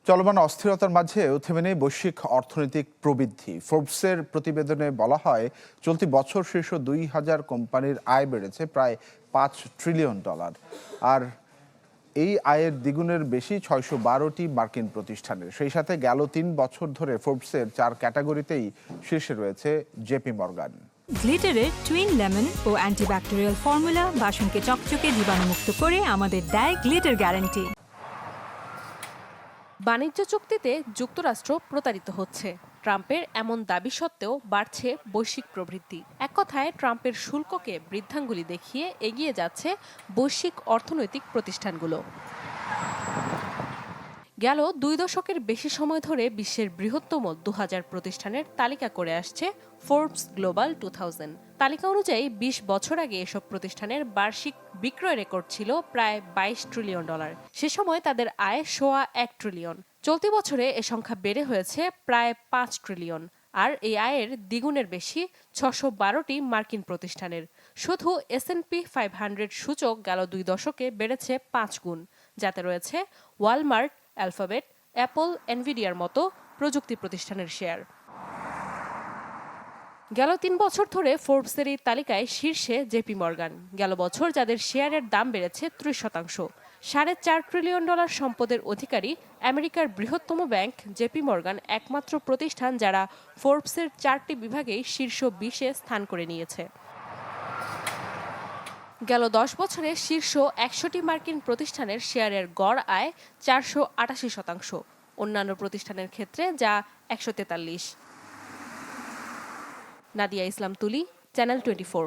চলমান অস্থিরতার মাঝেও থেমে নেই বৈশ্বিক অর্থনৈতিক প্রবৃদ্ধি। ফোর্বসের প্রতিবেদনে বলা হয়, চলতি বছর শীর্ষ ২,০০০ কোম্পানির আয় বেড়েছে প্রায় $৫ ট্রিলিয়ন। আর এই আয়ের দ্বিগুণের বেশি ৬১২টি মার্কিন প্রতিষ্ঠানের। সেই সাথে গেল ৩ বছর ধরে ফোর্বসের 4 ক্যাটাগরিতেই শীর্ষে রয়েছে জেপি মর্গান। গ্লিটারের টুইন লেমন ও অ্যান্টিব্যাকটেরিয়াল ফর্মুলা বাসনকে চকচকে জীবাণুমুক্ত করে আমাদের দেয় গ্লিটার গ্যারান্টি। বাণিজ্য চুক্তিতে যুক্তরাষ্ট্র প্রতারিত হচ্ছে। ট্রাম্পের এমন দাবি সত্ত্বেও বাড়ছে বৈশ্বিক প্রবৃদ্ধি। এক কথায় ট্রাম্পের শুল্ককে বৃদ্ধাঙ্গুলি দেখিয়ে এগিয়ে যাচ্ছে বৈশ্বিক অর্থনৈতিক প্রতিষ্ঠানগুলো। গেল 2 দশকের বেশি সময় ধরে বিশ্বের বৃহত্তম 2000 প্রতিষ্ঠানের তালিকা করে আসছে ফোর্বস গ্লোবাল 2000। তালিকা অনুযায়ী 20 বছর আগে এসব প্রতিষ্ঠানের বার্ষিক বিক্রয় রেকর্ড ছিল প্রায় $22 ট্রিলিয়ন। সে সময় তাদের আয় $1.25 ট্রিলিয়ন। চলতি বছরে এ সংখ্যা বেড়ে হয়েছে প্রায় $5 ট্রিলিয়ন। আর এই আয়ের দ্বিগুণের বেশি 612টি মার্কিন প্রতিষ্ঠানের। শুধু S&P 500 সূচক গেল 2 দশকে বেড়েছে 5 গুণ, যাতে রয়েছে ওয়ালমার্ট, অ্যালফাবেট, অ্যাপল, এনভিডিয়ার মতো প্রযুক্তি প্রতিষ্ঠানের শেয়ার। গেল 3 বছর ধরে ফোর্বসের এই তালিকায় শীর্ষে জেপি মর্গান। গেল বছর যাদের শেয়ারের দাম বেড়েছে 30%। $4.5 ট্রিলিয়ন সম্পদের অধিকারী আমেরিকার বৃহত্তম ব্যাংক জেপি মর্গান একমাত্র প্রতিষ্ঠান যারা ফোর্বসের 4টি বিভাগেই শীর্ষ 20-এ স্থান করে নিয়েছে। গেল 10 বছরে শীর্ষ 100টি মার্কিন প্রতিষ্ঠানের শেয়ারের গড় আয় 488%। অন্যান্য প্রতিষ্ঠানের ক্ষেত্রে যা 143। নাদিয়া ইসলাম তুলি, চ্যানেল 24।